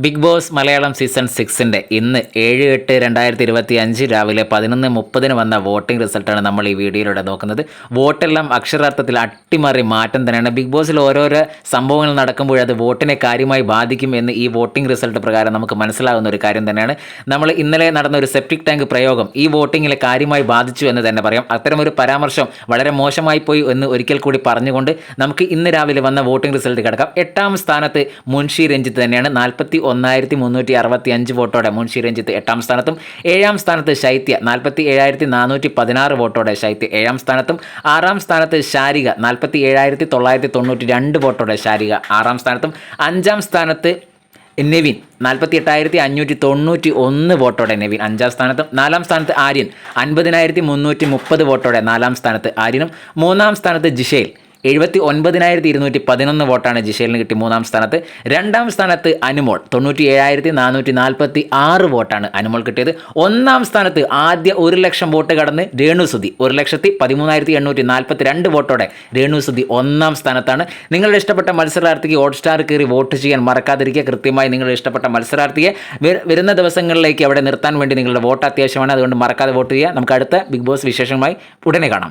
Big boss Malayalam season 6ൻ്റെ ഇന്ന് 7/8/2025 രാവിലെ 11:30 വന്ന വോട്ടിംഗ് റിസൾട്ടാണ് നമ്മൾ ഈ വീഡിയോയിലൂടെ നോക്കുന്നത്. വോട്ടെല്ലാം അക്ഷരാർത്ഥത്തിൽ അട്ടിമറി മാറ്റം തന്നെയാണ്. ബിഗ് ബോസിൽ ഓരോരോ സംഭവങ്ങൾ നടക്കുമ്പോൾ അത് വോട്ടിനെ കാര്യമായി ബാധിക്കും എന്ന് ഈ വോട്ടിംഗ് റിസൾട്ട് പ്രകാരം നമുക്ക് മനസ്സിലാകുന്ന ഒരു കാര്യം തന്നെയാണ്. നമ്മൾ ഇന്നലെ നടന്ന ഒരു സെപ്റ്റിക് ടാങ്ക് പ്രയോഗം ഈ വോട്ടിങ്ങിലെ കാര്യമായി ബാധിച്ചു എന്ന് തന്നെ പറയാം. അത്തരമൊരു പരാമർശം വളരെ മോശമായി പോയി എന്ന് ഒരിക്കൽ കൂടി പറഞ്ഞുകൊണ്ട് നമുക്ക് ഇന്ന് രാവിലെ വന്ന വോട്ടിംഗ് റിസൾട്ട് കിടക്കാം. 8ാം സ്ഥാനത്ത് മുൻഷി രഞ്ജിത്ത് തന്നെയാണ്. 41,365 വോട്ടോടെ മുൻഷി രഞ്ജിത്ത് 8ാം സ്ഥാനത്തും, 7ാം സ്ഥാനത്ത് ശൈത്യ 47,416 വോട്ടോടെ ശൈത്യ 7ാം സ്ഥാനത്തും, 6ാം സ്ഥാനത്ത് ശാരിക 47,992 വോട്ടോടെ ശാരിക 6ാം സ്ഥാനത്തും, 5ാം സ്ഥാനത്ത് നെവിൻ 48,591 വോട്ടോടെ നെവിൻ 5ാം സ്ഥാനത്തും, 4ാം സ്ഥാനത്ത് ആര്യൻ 50,330 വോട്ടോടെ 4ാം സ്ഥാനത്ത് ആര്യനും, 3ാം സ്ഥാനത്ത് ജിഷേൽ 79,211 വോട്ടാണ് ജിഷേലിന് കിട്ടി 3ാം സ്ഥാനത്ത്. 2ാം സ്ഥാനത്ത് അനുമോൾ 97,446 വോട്ടാണ് അനുമോൾ കിട്ടിയത്. 1ാം സ്ഥാനത്ത് ആദ്യ 1,00,000 വോട്ട് കടന്ന് രേണുസുതി 1,13,842 വോട്ടോടെ രേണുസുതി 1ാം സ്ഥാനത്താണ്. നിങ്ങളുടെ ഇഷ്ടപ്പെട്ട മത്സരാർത്ഥിക്ക് ഹോട്ട്സ്റ്റാർ കയറി വോട്ട് ചെയ്യാൻ മറക്കാതിരിക്കുക. കൃത്യമായി നിങ്ങളുടെ ഇഷ്ടപ്പെട്ട മത്സരാർത്ഥിയെ വരുന്ന ദിവസങ്ങളിലേക്ക് അവിടെ നിർത്താൻ വേണ്ടി നിങ്ങളുടെ വോട്ട് അത്യാവശ്യമാണ്. അതുകൊണ്ട് മറക്കാതെ വോട്ട് ചെയ്യുക. നമുക്ക് അടുത്ത ബിഗ് ബോസ് വിശേഷമായി ഉടനെ കാണാം.